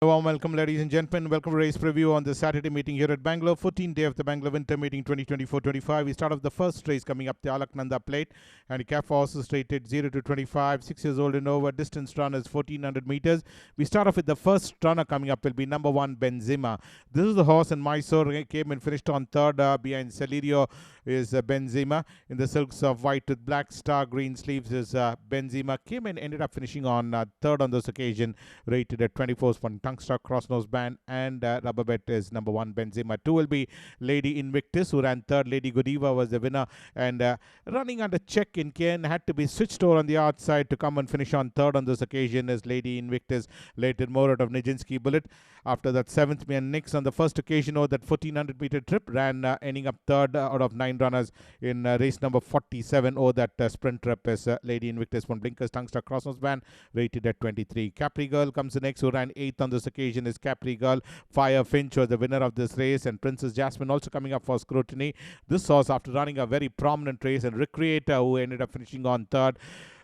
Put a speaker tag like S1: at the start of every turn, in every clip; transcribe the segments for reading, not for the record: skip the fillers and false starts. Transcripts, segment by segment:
S1: A warm welcome, ladies and gentlemen. Welcome to race preview on the Saturday meeting here at Bangalore. 14th day of the Bangalore Winter Meeting 2024-25. We start off the first race coming up the Alaknanda Plate. Handicap for horses rated 0 to 25, 6 years old and over. Distance run is 1400 meters. We start off with the first runner coming up will be number 1 Benzema. This is the horse in Mysore. Came and finished on third behind Celerio is Benzema. In the silks of white with black star green sleeves is Benzema. Came and ended up finishing on third on this occasion, rated at 24 for Tungstar cross nose band, and rubber bet is number 1 Benzema. 2 will be Lady Invictus, who ran third. Lady Godiva was the winner, and running under check in Cairn, had to be switched over on the outside to come and finish on third on this occasion as Lady Invictus later more out of Nijinsky Bullet. After that, 7th man Nix on the first occasion over that 1400 meter trip ran ending up third out of 9 runners in race number 47 over that sprint trip is Lady Invictus from Blinkers Tungstar cross nose band, rated at 23. Capri Girl comes the next, who ran 8th on this occasion is Capri Girl. Fire Finch was the winner of this race, and Princess Jasmine also coming up for scrutiny. This horse, after running a very prominent race, and Recreator, who ended up finishing on third.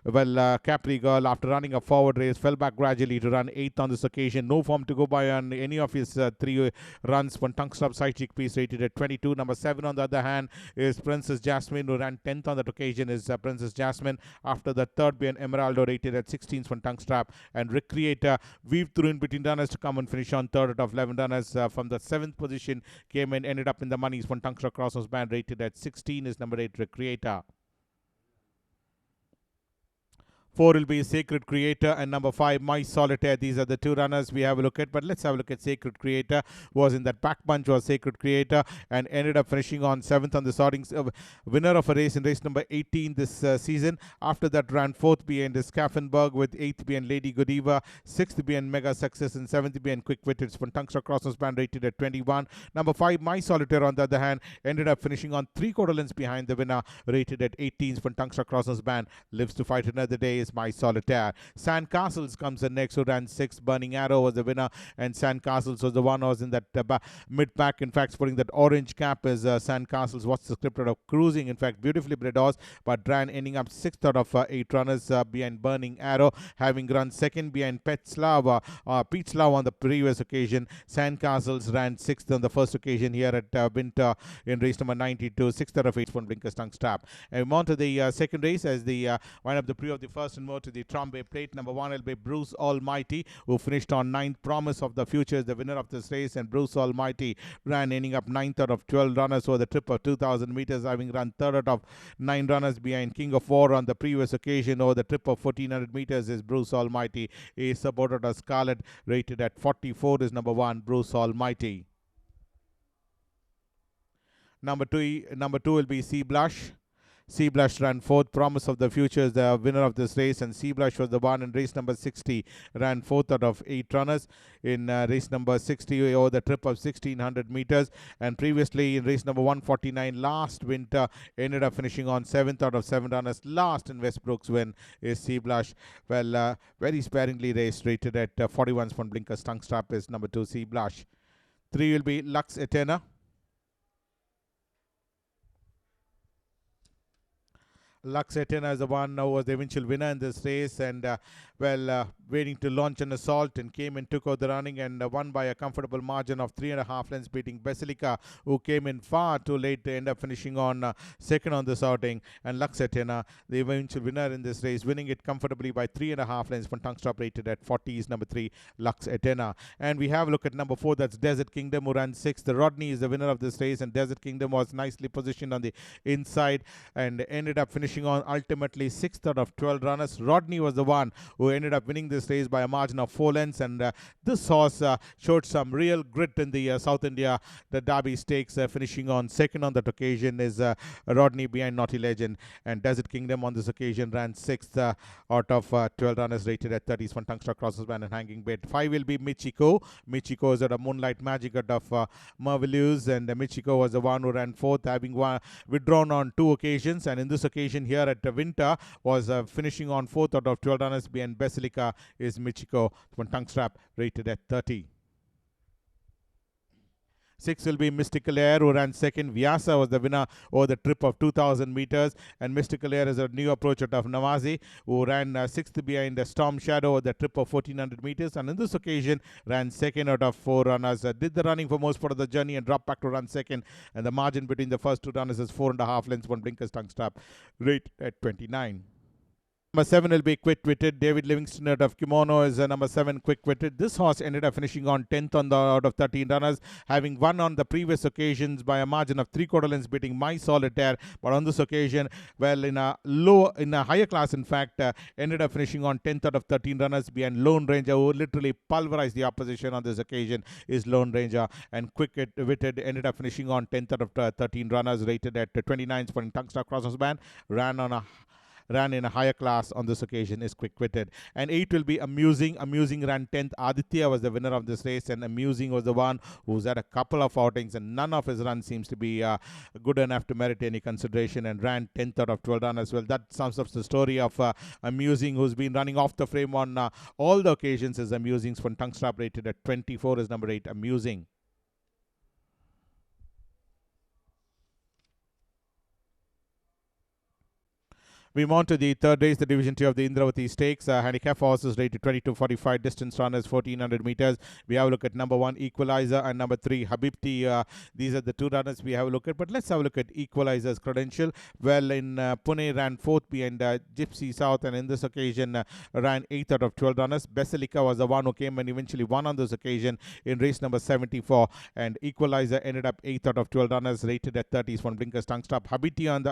S1: Well, Capri Girl, after running a forward race, fell back gradually to run 8th on this occasion. No form to go by on any of his 3 runs. One Tungstar side chick piece rated at 22. Number 7, on the other hand, is Princess Jasmine, who ran 10th on that occasion is Princess Jasmine. After the third being Emeraldo, rated at 16th from Tungstar. And Recreator weaved through in between runners to come and finish on third out of 11 runners. From the 7th position, came and ended up in the monies. One Tungstar Crosshouse band, rated at 16 is number 8 Recreator. 4 will be Sacred Creator, and number 5 My Solitaire. These are the 2 runners we have a look at, but let's have a look at Sacred Creator. Was in that back bunch was Sacred Creator, and ended up finishing on 7th on the sortings. Winner of a race in race number 18 this season. After that, ran 4th behind Skaffenberg, with 8th behind Lady Godiva, 6th behind Mega Success, and 7th behind Quick Witted. From Tungstar Crossnose band, rated at 21. Number 5 My Solitaire, on the other hand, ended up finishing on 3/4 lengths behind the winner, rated at 18. From Tungstar Crossnose band, lives to fight another day is My Solitaire. Sandcastles comes in next, who ran 6th. Burning Arrow was the winner, and Sandcastles was the one who was in that mid pack. In fact, sporting that orange cap is Sandcastles. What's the script out of Cruising? In fact, beautifully bred horse, but ran ending up 6th out of 8 runners behind Burning Arrow, having run 2nd behind Pete Slav on the previous occasion. Sandcastles ran 6th on the first occasion here at Winter in race number 92, 6th out of 8 from Blinkers Tongue Strap. And we move on to the second race as the wind up the pre of the first, and more to the Trombay Plate. Number 1 will be Bruce Almighty, who finished on 9th. Promise of the Future is the winner of this race, and Bruce Almighty ran ending up 9th out of 12 runners over the trip of 2000 meters, having run 3rd out of 9 runners behind King of War on the previous occasion. Over the trip of 1400 meters is Bruce Almighty. Is supported as Scarlet, rated at 44 is number 1 Bruce Almighty. Number two will be Sea Blush. Sea Blush ran 4th. Promise of the Future is the winner of this race, and Sea Blush was the one in race number 60. Ran 4th out of 8 runners in race number 60 over the trip of 1600 meters. And previously in race number 149 last winter, ended up finishing on 7th out of 7 runners. Last in Westbrook's win is Sea Blush. Well, very sparingly raced, rated at 41 from Blinkers Tongue Strap is number 2 Sea Blush. 3 will be Lux Eterna. Lux Eterna is the one who was the eventual winner in this race, and waiting to launch an assault, and came and took out the running, and won by a comfortable margin of 3.5 lengths, beating Basilica, who came in far too late to end up finishing on 2nd on this outing. And Lux Eterna, the eventual winner in this race, winning it comfortably by 3.5 lengths. From Tongue Stop, rated at 40 is number 3 Lux Eterna. And we have a look at number 4, that's Desert Kingdom, who ran 6th. The Rodney is the winner of this race, and Desert Kingdom was nicely positioned on the inside and ended up finishing on ultimately 6th out of 12 runners. Rodney was the one who ended up winning this race by a margin of 4 lengths, and this horse showed some real grit in the South India, the Derby Stakes, finishing on 2nd on that occasion is Rodney behind Naughty Legend, and Desert Kingdom on this occasion ran 6th out of 12 runners, rated at 30s from Tungstar Crosses Band and Hanging Bait. 5 will be Michiko. Michiko is at a Moonlight Magic out of Marvelous, and Michiko was the one who ran 4th, having withdrawn on 2 occasions, and in this occasion here at Winter was finishing on 4th out of 12 runners behind Basilica is Michiko from Tongue Strap, rated at 30. 6 will be Mystical Air, who ran second. Vyasa was the winner over the trip of 2,000 meters. And Mystical Air is a new approach out of Namazi, who ran sixth behind Storm Shadow over the trip of 1,400 meters. And on this occasion, ran second out of 4 runners. Did the running for most part of the journey and dropped back to run second. And the margin between the first 2 runners is 4.5 lengths, 1 blinker's tongue strap, rate at 29. Number 7 will be Quick Witted. David Livingston out of Kimono is number 7, Quick Witted. This horse ended up finishing on 10th on the out of 13 runners, having won on the previous occasions by a margin of 3/4 lengths, beating My Solitaire. But on this occasion, well, in a higher class, in fact, ended up finishing on 10th out of 13 runners behind Lone Ranger, who literally pulverized the opposition on this occasion. Is Lone Ranger, and Quick Witted ended up finishing on 10th out of 13 runners, rated at 29, spotting tongue star crosses band. Ran in a higher class on this occasion, is Quick Witted. And 8 will be Amusing. Amusing ran 10th. Aditya was the winner of this race, and Amusing was the one who's had a couple of outings, and none of his runs seems to be good enough to merit any consideration, and ran 10th out of 12 runs as well. That sums up the story of Amusing, who's been running off the frame on all the occasions. Is Amusing, for tongue strap rated at 24, is number 8, Amusing. We move on to the third race, the Division 2 of the Indravati Stakes. Handicap horses rated 22.45, distance runners 1,400 meters. We have a look at number 1, Equalizer, and number 3, Habibti. These are the 2 runners we have a look at. But let's have a look at Equalizer's credential. Well, in Pune, ran 4th behind Gypsy South, and in this occasion ran 8th out of 12 runners. Basilica was the one who came and eventually won on this occasion in race number 74. And Equalizer ended up 8th out of 12 runners, rated at 30s, 1 blinker's tongue stop. Habibti on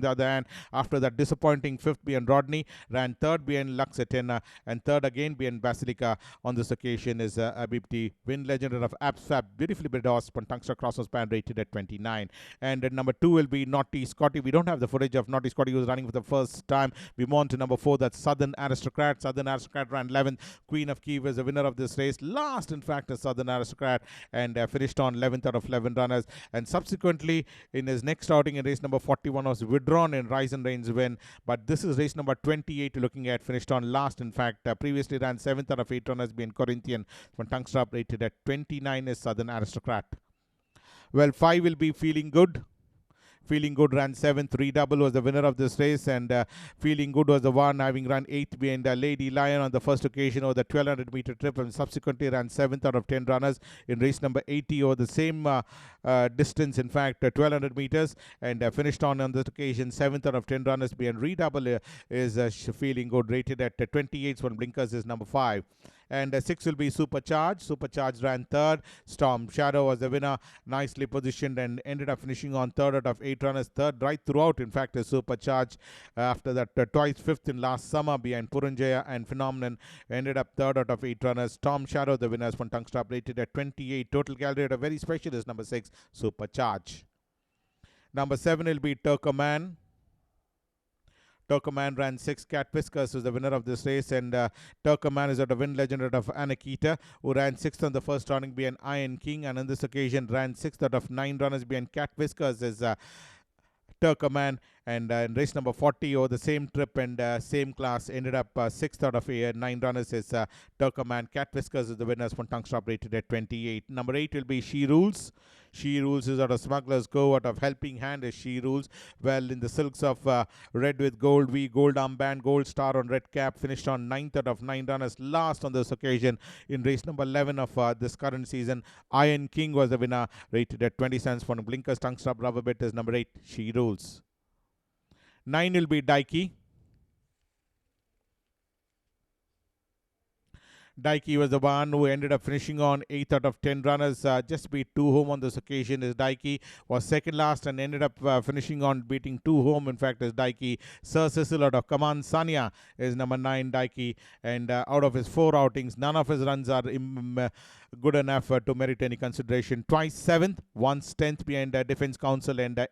S1: the other hand, after that disappointing 5th behind Rodney, ran 3rd behind Lux Athena, and 3rd again behind Basilica. On this occasion is Abibti, win legend of Absfab, beautifully bred horse, Tungster crosses span, rated at 29. And number 2 will be Naughty Scotty. We don't have the footage of Naughty Scotty, who was running for the first time. We move on to number 4, that's Southern Aristocrat. Southern Aristocrat ran 11th. Queen of Kiev is the winner of this race. Last, in fact, is Southern Aristocrat, and finished on 11th out of 11 runners. And subsequently, in his next outing in race number 41, was withdrawn in Rise and Reign's win. But this is race number 28 looking at, finished on last, in fact. Previously ran 7th out of 8 runners, being Corinthian. From tongue strap rated at 29 is Southern Aristocrat. Well, 5 will be Feeling Good. Feeling Good ran 7th. Redouble was the winner of this race, and Feeling Good was the one having run 8th behind Lady Lion on the first occasion over the 1200 meter trip, and subsequently ran 7th out of 10 runners in race number 80 over the same distance, in fact, 1200 meters, and finished on this occasion 7th out of 10 runners behind Redouble is Feeling Good, rated at 28. One blinkers is number 5. And 6 will be Supercharged. Supercharged ran 3rd. Storm Shadow was the winner, nicely positioned, and ended up finishing on 3rd out of 8 runners. 3rd right throughout, in fact, is Supercharged. After that, twice 5th in last summer behind Purunjaya and Phenomenon. Ended up 3rd out of 8 runners. Storm Shadow, the winners, from tongue strap, rated at 28. Total gallery at a very special is number 6, Supercharged. Number 7 will be Turkoman. Turkoman ran 6. Cat Whiskers was the winner of this race, and Turkoman is at a win legend of Anakita, who ran 6th on the first running behind Iron King, and on this occasion ran 6th out of 9 runners behind Cat Whiskers is Turkoman. And in race number 40 over the same trip and same class, ended up 6th out of 9 runners is Turkoman. Cat Whiskers is the winners, from tongue strap, rated at 28. Number 8 will be She Rules. She Rules is out of Smuggler's Cove. Out of Helping Hand is She Rules. Well, in the silks of red with gold V, gold armband, gold star on red cap, finished on 9th out of 9 runners. Last on this occasion in race number 11 of this current season, Iron King was the winner, rated at 20 cents. For blinkers, tongue strap, rubber bit is number 8, She Rules. 9 will be Daiki. Daiki was the one who ended up finishing on 8th out of 10 runners. Just beat 2 home on this occasion. Is Daiki was second last and ended up finishing on beating 2 home. In fact, is Daiki. Sir Cecil out of Kaman Sanya is number 9, Daiki. And out of his 4 outings, none of his runs are good enough to merit any consideration. Twice 7th, once 10th behind Defense Council, and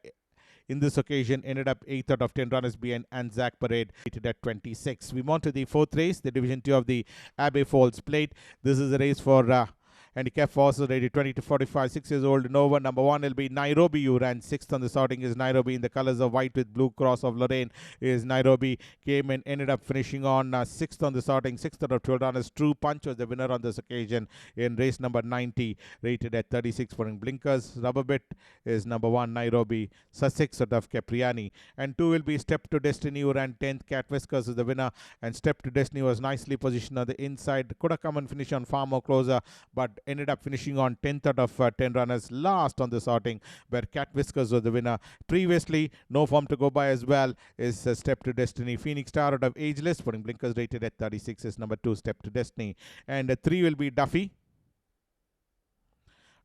S1: in this occasion ended up 8th out of 10 runners behind Anzac Parade, rated at 26. We move on to the 4th race, the Division 2 of the Abbey Plate. This is a race for Handicap horses rated 20 to 45, 6 years old and over. Number 1 will be Nairobi, who ran 6th on the starting, is Nairobi in the colors of white with blue cross of Lorraine, is Nairobi. Came and ended up finishing on 6th on the starting, 6th out of 12 runners. True Punch was the winner on this occasion in race number 90, rated at 36 for blinkers. Rubber Bit is number 1 Nairobi, Sussex out of Capriani. And 2 will be Step to Destiny, who ran 10th. Cat Whiskers is the winner, and Step to Destiny was nicely positioned on the inside. Could have come and finish on far more closer, but ended up finishing on 10th out of 10 runners, last on the sorting, where Cat Whiskers was the winner. Previously, no form to go by as well is Step to Destiny. Phoenix Star out of Ageless, putting blinkers rated at 36, is number 2 Step to Destiny. And 3 will be Duffy.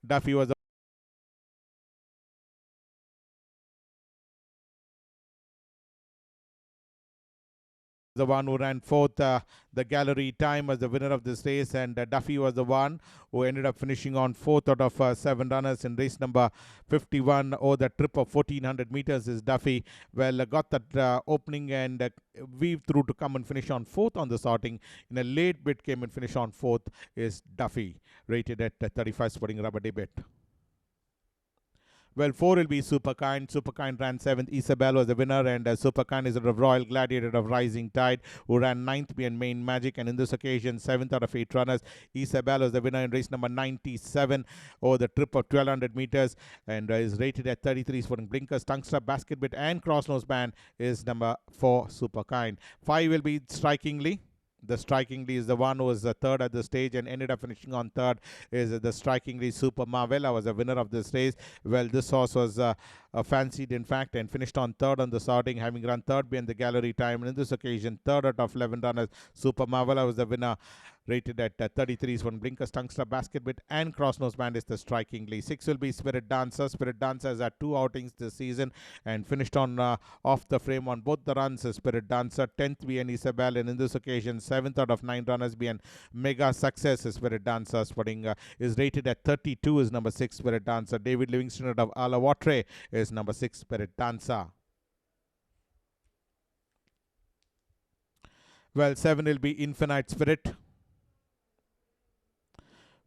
S1: Duffy was the one who ran 4th. The gallery time was the winner of this race, and Duffy was the one who ended up finishing on 4th out of 7 runners in race number 51. The trip of 1400 meters is Duffy. Well, got that opening and weaved through to come and finish on 4th on the sorting. In a late bit, came and finished on 4th is Duffy, rated at 35, sporting rubber debit. Well, 4 will be Superkind. Superkind ran 7th. Isabel was the winner, and Superkind is a Royal Gladiator of Rising Tide, who ran 9th behind Main Magic, and in this occasion, 7th out of 8 runners. Isabel was the winner in race number 97 over the trip of 1200 meters, and is rated at 33 for blinkers. Tungster, basket bit, and cross nose band is number 4 Superkind. 5 will be Strikingly. The Strikingly is the one who was the 3rd at the stage and ended up finishing on 3rd, is the Strikingly Super Marvella was the winner of this race. Well, this horse was fancied in fact and finished on 3rd on the sorting, having run 3rd behind the gallery time, and in this occasion 3rd out of 11 runners. Super Marvella was the winner, rated at 33 is one blinkers. Tungster, basket bit, and cross nose band is the Strikingly. 6 will be Spirit Dancer. Spirit Dancer has had 2 outings this season and finished on off the frame on both the runs. Spirit Dancer, 10th behind Isabel, and in this occasion 7th out of 9 runners behind Mega Success. Spirit Dancer is rated at 32 is number 6 Spirit Dancer. David Livingston out of Alawatre is number 6 Spirit Dancer. Well, 7 will be Infinite Spirit.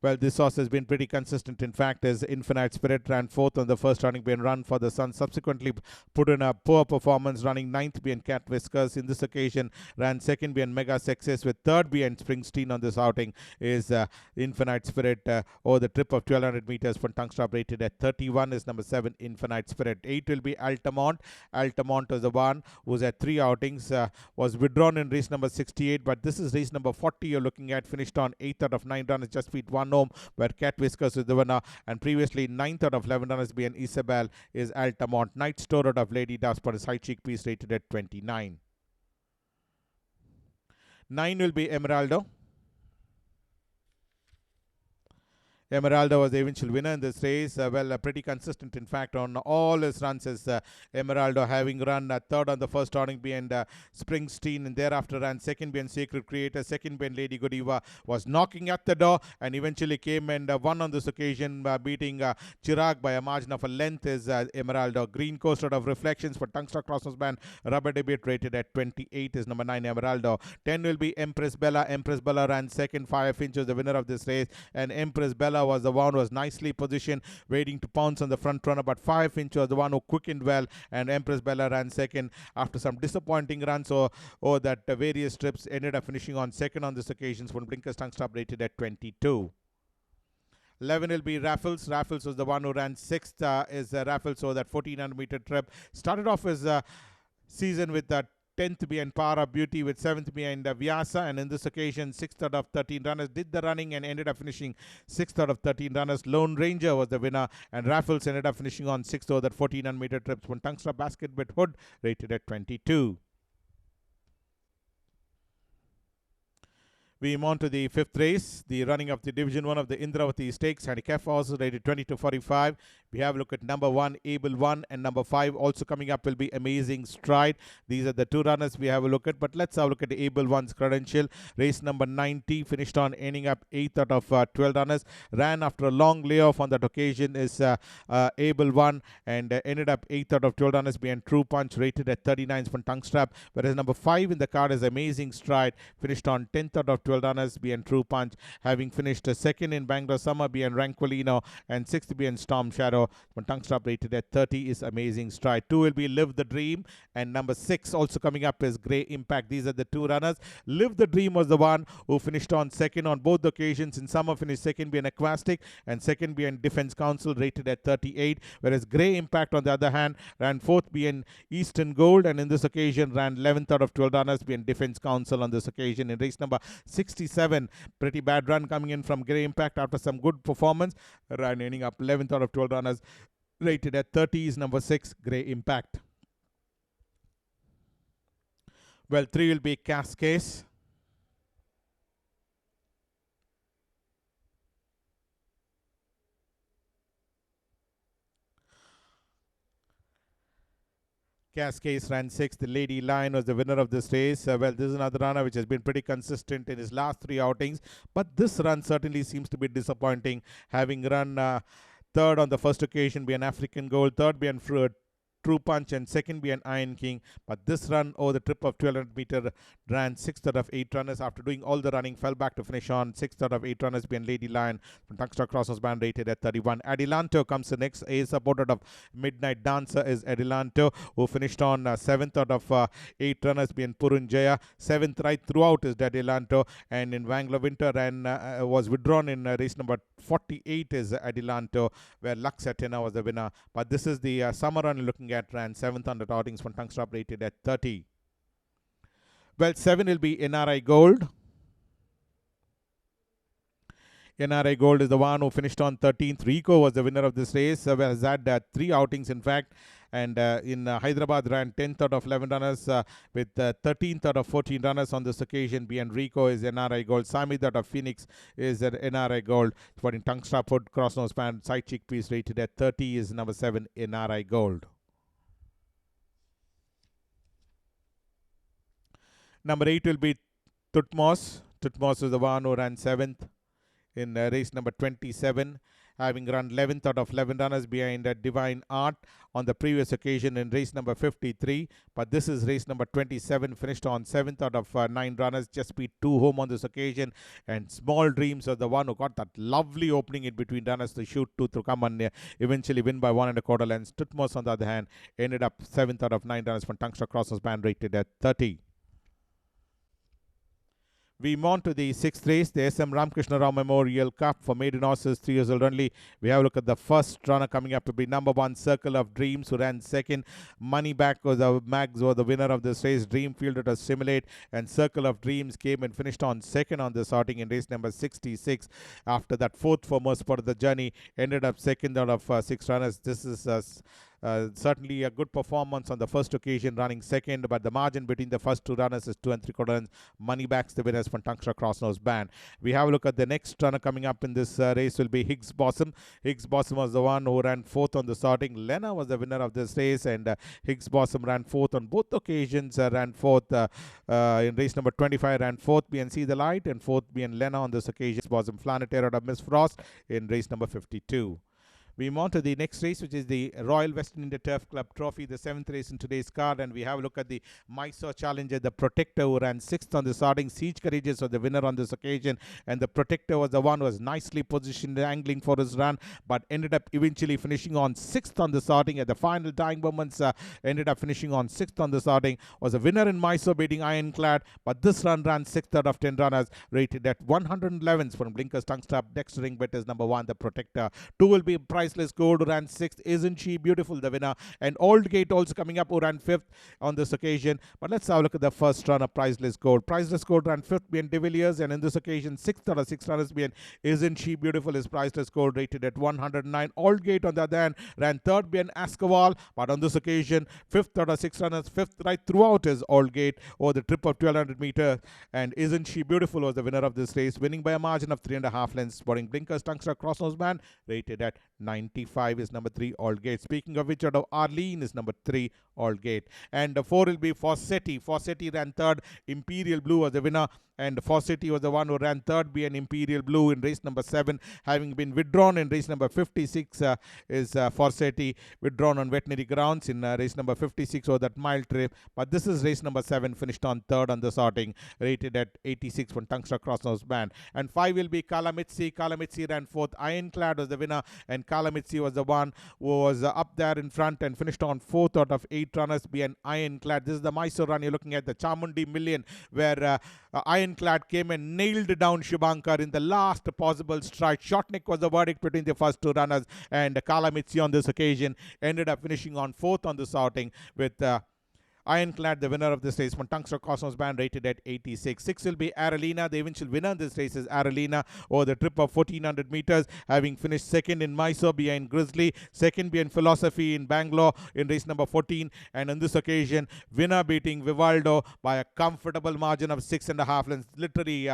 S1: Well, this horse has been pretty consistent. In fact, as Infinite Spirit ran 4th on the first running behind Run for the Sun, subsequently put in a poor performance, running 9th behind Cat Whiskers. In this occasion, ran 2nd behind Mega Success, with 3rd behind Springsteen on this outing is Infinite Spirit over the trip of 1200 meters from Tungster, rated at 31 is number 7 Infinite Spirit. 8 will be Altamont. Altamont was the one who's at 3 outings, was withdrawn in race number 68, but this is race number 40 you're looking at, finished on 8th out of 9 runners, just beat 1 home, where Cat Whiskers is the winner, and previously 9th out of 11 runners behind Isabel is Altamont. Night Store out of Lady Duff's for a side cheek piece, rated at 29. 9 will be Emeraldo. Emeraldo was the eventual winner in this race. Pretty consistent, in fact, on all his runs. Is Emeraldo, having run 3rd on the first outing behind Springsteen, and thereafter ran 2nd behind Sacred Creator, 2nd behind Lady Godiva, was knocking at the door and eventually came and won on this occasion, beating Chirag by a margin of a length. Is Emeraldo. Green Coast out of Reflections for Tungster, Crossnose Band, rubber debut, rated at 28 is number 9 Emeraldo. 10 will be Empress Bella. Empress Bella ran 2nd, 5 inches, the winner of this race, and Empress Bella was the one who was nicely positioned, waiting to pounce on the front runner, but 5 inch was the one who quickened well, and Empress Bella ran 2nd after some disappointing runs or that various trips, ended up finishing on 2nd on this occasion when blinkers Tungster, rated at 22. 11 will be Raffles. Raffles was the one who ran 6th, is Raffles over that 1400 meter trip. Started off his season with 10th behind Para Beauty, with 7th behind Vyasa, and in this occasion 6th out of 13 runners, did the running and ended up finishing 6th out of 13 runners. Lone Ranger was the winner, and Raffles ended up finishing on 6th over that 1400 meter trips when Tungster, basket bit, Hood, rated at 22. We move on to the 5th race, the running of the Division 1 of the Indravati Stakes. Handicap horses rated 20 to 45. We have a look at number 1, Able 1, and number 5 also coming up will be Amazing Stride. These are the 2 runners we have a look at, but let's have a look at the Able 1's credential. Race number 90, finished on ending up 8th out of 12 runners. Ran after a long layoff on that occasion is Able 1, and ended up 8th out of 12 runners behind True Punch, rated at 39 from Tongue Strap. Whereas number 5 in the card is Amazing Stride, finished on 10th out of 12 runners being True Punch, having finished second in Bangalore Summer being Ranquilino, and sixth being Storm Shadow. One tongue stop rated at 30 is Amazing Stride. 2 will be Live the Dream, and number 6 also coming up is Grey Impact. These are the two runners. Live the Dream was the one who finished on second on both occasions. In summer, finished second being Aquastic, and second being Defense Council, rated at 38, whereas Grey Impact, on the other hand, ran fourth being Eastern Gold, and in this occasion ran 11th out of 12 runners being Defense Council on this occasion. In race number 67, pretty bad run coming in from Grey Impact after some good performance, ran ending up 11th out of 12 runners, rated at 30 is number 6, Grey Impact. Well, 3 will be Cascade. Cascade ran 6th. The Lady Lion was the winner of this race. Well, this is another runner which has been pretty consistent in his last 3 outings, but this run certainly seems to be disappointing, having run third on the first occasion being African Gold, third being True Punch, and second being Iron King. But this run over the trip of 1200 meter ran 6th out of 8 runners. After doing all the running, fell back to finish on 6th out of 8 runners being Lady Lion. From Tungsten Crossers band, rated at 31. Adelanto comes the next. A supported of Midnight Dancer is Adelanto, who finished on 7th out of 8 runners being Purunjaya. 7th right throughout is Adelanto, and in Bangalore Winter was withdrawn in race number 48 is Adelanto, where Lux Athena was the winner. But this is the summer run looking at, ran 7th under outings from tongue stop, rated at 30. Well, 7 will be NRI Gold. NRI Gold is the one who finished on 13th. Rico was the winner of this race. Has had 3 outings, in fact. And in Hyderabad ran 10th out of 11 runners with 13th out of 14 runners on this occasion. B and Rico is NRI Gold. Samid out of Phoenix is NRI Gold. For in Tungsten Foot, Crossnose Band, Side Chickpeas, rated at 30 is number 7, NRI Gold. Number 8 will be Tutmos. Tutmos is the one who ran 7th in race number 27, having run 11th out of 11 runners behind Divine Art on the previous occasion in race number 53. But this is race number 27, finished on 7th out of 9 runners, just beat 2 home on this occasion. And Small Dreams are the one who got that lovely opening in between runners to shoot 2 to come and eventually win by 1 1/4 lengths. Tutmos, on the other hand, ended up 7th out of 9 runners from Tungsten Crossers band, rated at 30. We move on to the 6th race, the SM Ramakrishna Rao Memorial Cup for maiden horses 3 years old only. We have a look at the first runner coming up to be number 1, Circle of Dreams, who ran 2nd. Money Back was Mags was the winner of this race. Dreamfield at Simulate, and Circle of Dreams came and finished on 2nd on this outing in race number 66. After that 4th for most part of the journey, ended up 2nd out of 6 runners. This is certainly a good performance on the first occasion, running 2nd, but the margin between the first 2 runners is 2 3/4 runs. Money Backs the winners from Tungsten Crossnose band. We have a look at the next runner coming up in this race will be Higgs Blossom. Higgs Blossom was the one who ran 4th on the starting. Lena was the winner of this race, and Higgs Blossom ran 4th on both occasions. Ran 4th in race number 25, ran 4th being See the Light, and 4th being Lena on this occasion. Blossom Planetary out of Miss Frost in race number 52. We move on to the next race, which is the Royal Western India Turf Club Trophy, the 7th race in today's card. And we have a look at the Mysore Challenger, the Protector, who ran 6th on the starting. Siege Courageous was the winner on this occasion, and the Protector was the one who was nicely positioned, angling for his run, but ended up eventually finishing on 6th on the starting. At the final dying moments, ended up finishing on 6th on the starting. Was a winner in Mysore, beating Ironclad, but this run ran 6th out of 10 runners, rated at 111 from Blinkers, Tongue Stop, Dexter Ring Bet is number 1, the Protector. 2 will be Priceless Gold, who ran 6th. Isn't She Beautiful, the winner. And Aldgate also coming up, who ran 5th on this occasion. But let's have a look at the first runner, Priceless Gold. Priceless Gold ran 5th being De Villiers, and in this occasion 6th out of 6 runners being Isn't She Beautiful is Priceless Gold, rated at 109. Aldgate, on the other hand, ran 3rd being Ascaval, but on this occasion 5th out of 6 runners, 5th right throughout is Aldgate over the trip of 1200 meters. And Isn't She Beautiful was the winner of this race, winning by a margin of 3.5 lengths. Sporting Blinkers, Tungsten Crossnose band, rated at 95 is number 3, Aldgate. Speaking of which, out of Arlene is number 3, Aldgate. And 4 will be Fossetti. Fossetti ran 3rd. Imperial Blue was the winner and Fawcett was the one who ran third, behind Imperial Blue in race number 7, having been withdrawn in race number 56. Is Fawcett withdrawn on veterinary grounds in race number 56 or that mile trip. But this is race number 7, finished on third on the sorting, rated at 86 from Tungstra Crossnose Band. And 5 will be Kalamitsi. Kalamitsi ran fourth. Ironclad was the winner, and Kalamitsi was the one who was up there in front and finished on fourth out of 8 runners behind Ironclad. This is the Mysore run. You're looking at the Chamundi Million, where Ironclad came and nailed down Shubhankar in the last possible strike. Shotnik was the verdict between the first 2 runners, and Kalamitsi on this occasion ended up finishing on fourth on the sorting, with Ironclad the winner of this race. Tungstra Cosmos Band rated at 86. 6 will be Aralina. The eventual winner in this race is Aralina over the trip of 1400 meters, having finished second in Mysore behind Grizzly, second behind Philosophy in Bangalore in race number 14, and on this occasion winner beating Vivaldo by a comfortable margin of 6.5 lengths. Literally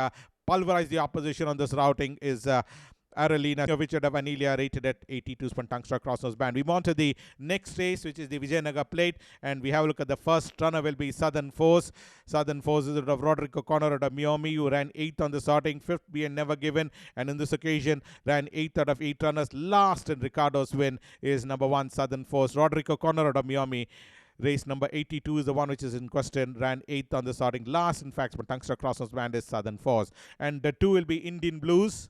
S1: pulverized the opposition on this routing is Aralina, which had Vanilla rated at 82 Tungstra Crossnose Band. We move on to the next race, which is the Vijayanagar Plate, and we have a look at the first runner will be Southern Force. Southern Force is out of Roderick O'Connor out of Miami, who ran 8th on the sorting, 5th being Never Given, and in this occasion ran 8th out of 8 runners. Last in Ricardo's win is number 1 Southern Force. Roderick O'Connor out of Miami. Race number 82 is the one which is in question, ran 8th on the sorting. Last, in fact, Tungstra Crossnose Band is Southern Force. And the 2 will be Indian Blues.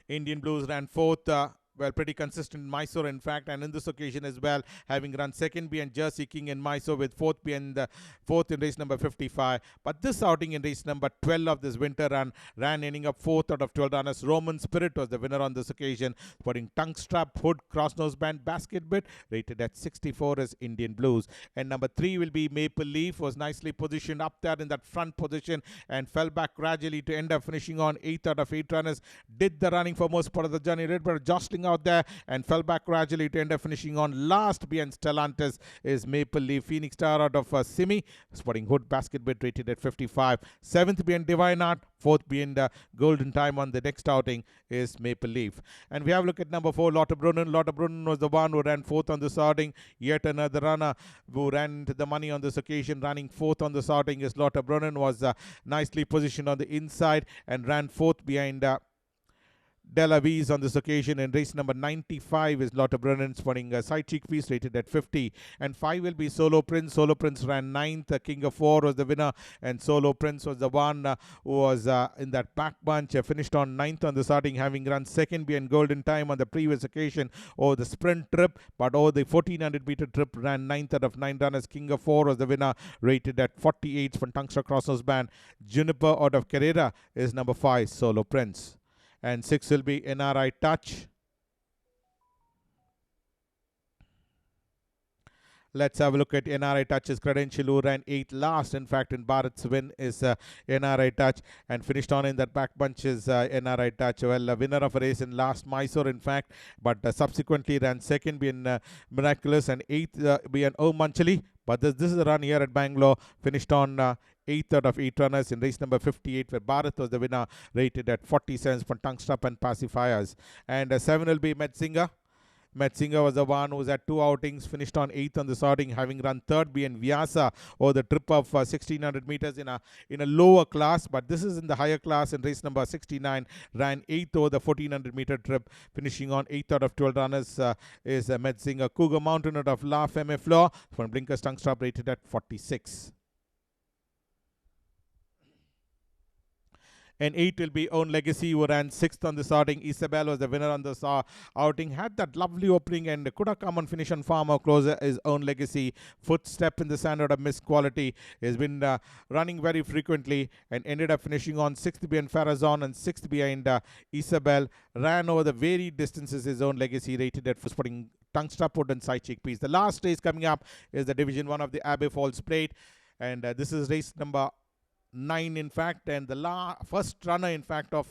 S1: Indian Blues ran 4th, well, pretty consistent in Mysore, in fact, and in this occasion as well, having run second behind Jersey King in Mysore, with 4th behind the 4th in race number 55. But this outing in race number 12 of this winter run ran ending up 4th out of 12 runners. Roman Spirit was the winner on this occasion, putting tongue strap, hood, crossnose band, basket bit, rated at 64 as Indian Blues. And number 3 will be Maple Leaf, was nicely positioned up there in that front position and fell back gradually to end up finishing on 8th out of 8 runners. Did the running for most part of the journey, but jostling out there and fell back gradually to end up finishing on last behind Stellantis is Maple Leaf. Phoenix Star out of Simi, sporting hood, basket bit, rated at 55. 7th behind Divine Art, 4th behind Golden Time on the next outing is Maple Leaf. And we have a look at number 4, Lotte Brunnen. Lotte Brunnen was the one who ran 4th on the sorting. Yet another runner who ran into the money on this occasion, running 4th on the sorting is Lotte Brunnen, was nicely positioned on the inside and ran 4th behind Delavies on this occasion. In race number 95 is Lotte Brunnen, sporting a side cheek piece, rated at 50. And 5 will be Solo Prince. Solo Prince ran 9th. King of 4 was the winner, and Solo Prince was the one who was in that back bunch. Finished on 9th on the starting, having run second behind Golden Time on the previous occasion over the sprint trip, but over the 1400 meter trip ran 9th out of 9 runners. King of 4 was the winner, rated at 48 from Tungstra Crossnose Band. Juniper out of Carrera is number 5, Solo Prince. And 6 will be NRI Touch. Let's have a look at NRI Touch's credential, who ran 8th last. In fact, in Bharat's win is NRI Touch, and finished on in that back bunch is NRI Touch. Well, a winner of a race in last Mysore, in fact, but subsequently ran second being Miraculous, and 8th being O Manchali. But this is a run here at Bangalore, finished on 8th out of 8 runners in race number 58, where Bharat was the winner, rated at 47 for tongue strap and pacifiers. And 7 will be Metzinga. Metzinga was the one who was at 2 outings, finished on 8th on the sorting, having run 3rd behind Vyasa over the trip of 1600 meters in a lower class. But this is in the higher class in race number 69, ran 8th over the 1400 meter trip, finishing on 8th out of 12 runners is Metzinga. Cougar Mountain out of La Femme Fleur from Blinkers tongue strap, rated at 46. And 8 will be Own Legacy, who ran 6th on the sorting. Isabel was the winner on the outing. Had that lovely opening and could have come and finish on far more closer is Own Legacy. Footstep in the sand out of Miss Quality. Has been running very frequently and ended up finishing on 6th behind Farazon and 6th behind Isabel. Ran over the varied distances his Own Legacy, rated at sporting tongue strap wood and side cheek piece. The last race coming up is the Division 1 of the Abbey Falls Plate. And this is race number 9, in fact, and the first runner, in fact, of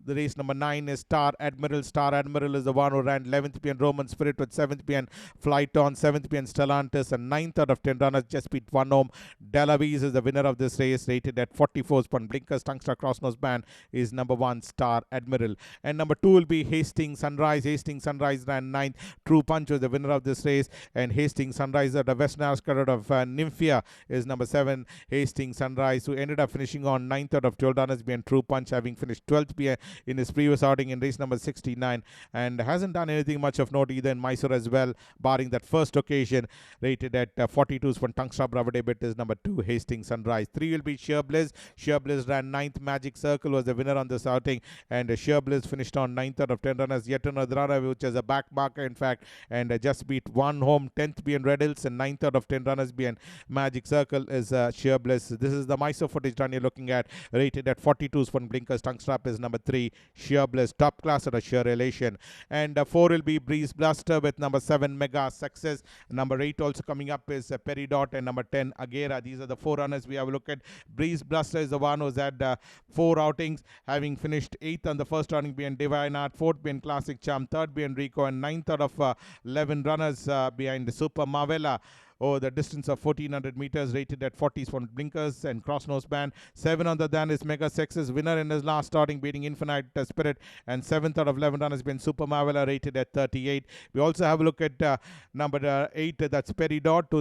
S1: the race number 9 is Star Admiral. Star Admiral is the one who ran 11th behind Roman Spirit, with 7th behind Flight On, 7th behind Stellantis, and 9th out of 10 runners, just beat 1 home. Delavies is the winner of this race, rated at 44. Blinkers Tungstra Crossnose Band is number 1, Star Admiral. And number 2 will be Hastings Sunrise. Hastings Sunrise ran 9th. True Punch was the winner of this race, and Hastings Sunrise out of Western Ascot out of Nymphia is number 7, Hastings Sunrise, who ended ended up finishing on 9th out of 12 runners behind True Punch, having finished 12th in his previous outing in race number 69, and hasn't done anything much of note either in Mysore as well, barring that first occasion, rated at 42s from Tungstra Bravade Bit is number 2, Hastings Sunrise. 3 will be Sheer Bliss. Sheer Bliss ran 9th. Magic Circle was the winner on this outing, and Sheer Bliss finished on 9th out of 10 runners. Yet another runner which is a back marker, in fact, and just beat one home, 10th behind Red Hills, and 9th out of 10 runners behind Magic Circle is Sheer Bliss. This is the Mysore footage run you're looking at, rated at 42s from Blinkers. Tongue Strap is number 3, Sheer Bliss, top class at a sheer elation. And 4 will be Breeze Blaster with number 7, Mega Success. Number 8 also coming up is Peridot, and number 10, Agera. These are the 4 runners we have a look at. Breeze Blaster is the one who's had 4 outings, having finished 8th on the first outing behind Div-I, 4th behind Classic Charm, 3rd behind Rico, and 9th out of 11 runners behind Super Mavella. The distance of 1400 meters, rated at 40s from Blinkers and Cross Nose Band. 7 on the Dan is Mega Sexes, winner in his last starting, beating Infinite Spirit, and 7th out of 11 runners been Super Mavella, rated at 38. We also have a look at number 8, that's Peridot,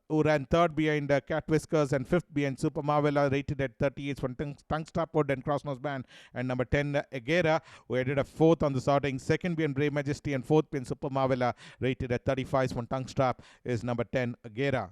S1: who ran 3rd behind Cat Whiskers and 5th behind Super Mavella, rated at 38 from Tungstapwood and Cross Nose Band. And number 10, Agera, who ended up 4th on the starting, 2nd behind Brave Majesty, and 4th behind Super Mavella, rated at 35 from Tungstrap is number 10, Agera.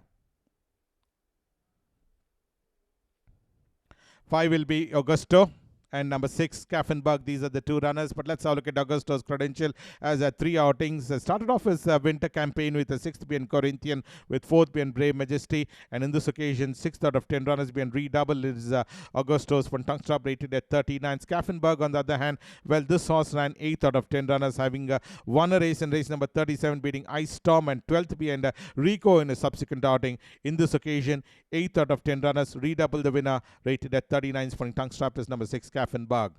S1: 5 will be Augusto, and number 6, Kaffenberg. These are the 2 runners, but let's have a look at Augusto's credential as 3 outings. Started off his winter campaign with a 6th behind Corinthian, with 4th behind Brave Majesty, and in this occasion 6th out of 10 runners behind Redouble is Augusto's from Tungstrap, rated at 39. Kaffenberg, on the other hand, well, this horse ran 8th out of 10 runners, having won a race in race number 37, beating Ice Storm, and 12th behind Rico in a subsequent outing. In this occasion, 8th out of 10 runners, Redouble the winner, rated at 39 from Tungstrap is number 6, Kaffenberg.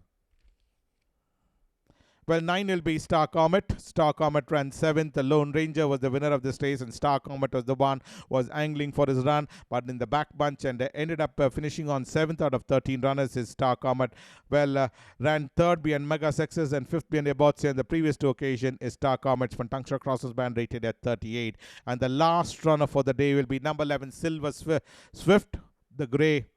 S1: Well, 9 will be Star Comet. Star Comet ran 7th. The Lone Ranger was the winner of this race, and Star Comet was the one was angling for his run, but in the back bunch, and ended up finishing on 7th out of 13 runners is Star Comet. Well, ran 3rd behind Mega Sexes and 5th behind Ebotse, and the previous 2 occasion is Star Comet from Tungstra Crosses Band, rated at 38. And the last runner for the day will be number 11, Silver Swift, the grey.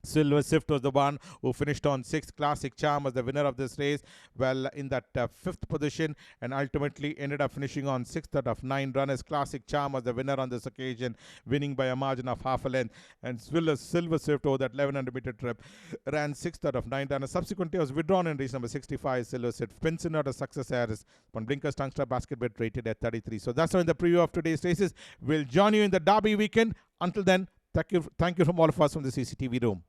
S1: Silver Swift was the one who finished on 6th. Classic Charm was the winner of this race, well, in that 5th position, and ultimately ended up finishing on 6th out of 9 runners. Classic Charm was the winner on this occasion, winning by a margin of half a length. And Silver Swift, over that 1100 meter trip, ran 6th out of 9 runners. Subsequently was withdrawn in race number 65. Silver Swift spins in out a success Harris on Blinkers Tungstra Basket Bet, rated at 33. So that's all in the preview of today's races. We'll join you in the Derby weekend. Until then, thank you from all of us from the CCTV room.